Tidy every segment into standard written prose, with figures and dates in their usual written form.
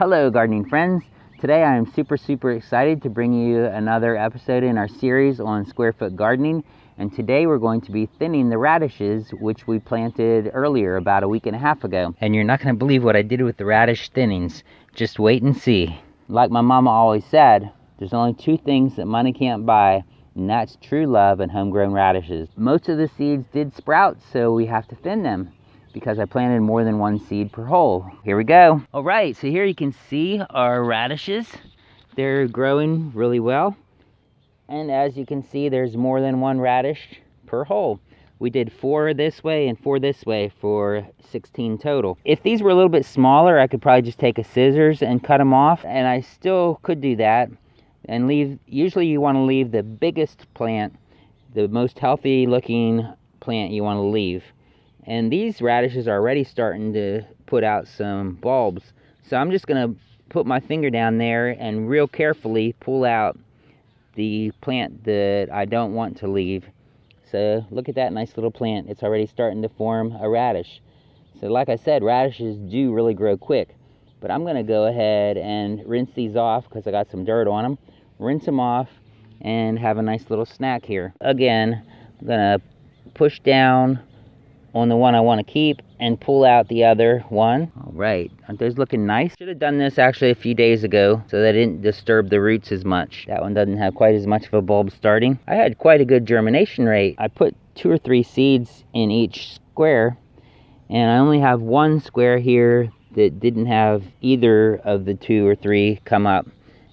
Hello gardening friends. Today I am super excited to bring you another episode in our series on square foot gardening, and today we're going to be thinning the radishes which we planted earlier about a week and a half ago. And you're not going to believe what I did with the radish thinnings. Just wait and see. Like my mama always said, there's only two things that money can't buy, and that's true love and homegrown radishes. Most of the seeds did sprout, so we have to thin them, because I planted more than one seed per hole. Here we go. All right, so here you can see our radishes. They're growing really well. And as you can see, there's more than one radish per hole. We did 4 this way and 4 this way for 16 total. If these were a little bit smaller, I could probably just take a scissors and cut them off, and I still could do that. And usually you want to leave the biggest plant, the most healthy looking plant you want to leave. And these radishes are already starting to put out some bulbs. So I'm just going to put my finger down there and real carefully pull out the plant that I don't want to leave. So look at that nice little plant. It's already starting to form a radish. So like I said, radishes do really grow quick. But I'm going to go ahead and rinse these off because I got some dirt on them. Rinse them off and have a nice little snack here. Again, I'm going to push down on the one I want to keep and pull out the other one. All right, aren't those looking nice? Should have done this actually a few days ago so that I didn't disturb the roots as much. That one doesn't have quite as much of a bulb starting. I had quite a good germination rate. I put 2 or 3 seeds in each square, and I only have one square here that didn't have either of the 2 or 3 come up.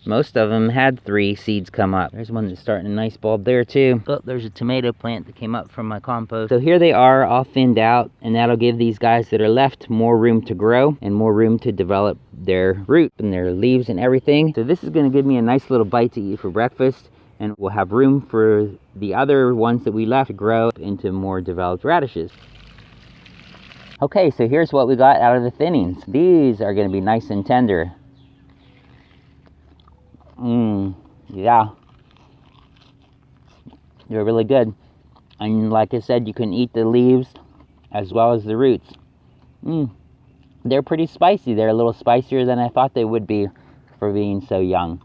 Most of them had 3 seeds come up. There's one that's starting a nice bulb there too. Oh, there's a tomato plant that came up from my compost. So here they are all thinned out, and that'll give these guys that are left more room to grow and more room to develop their root and their leaves and everything. So this is going to give me a nice little bite to eat for breakfast, and we'll have room for the other ones that we left to grow into more developed radishes. Okay, so here's what we got out of the thinnings. These are going to be nice and tender. Yeah, they're really good. And like I said, you can eat the leaves as well as the roots. They're pretty spicy. They're a little spicier than I thought they would be for being so young.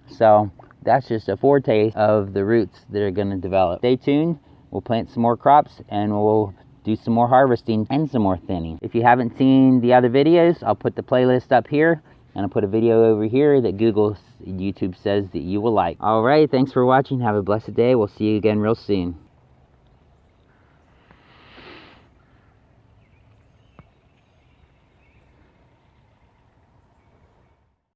So that's just a foretaste of the roots that are going to develop. Stay tuned. We'll plant some more crops and we'll do some more harvesting and some more thinning. If you haven't seen the other videos, I'll put the playlist up here. And I'll put a video over here that YouTube says that you will like. Alright, thanks for watching. Have a blessed day. We'll see you again real soon.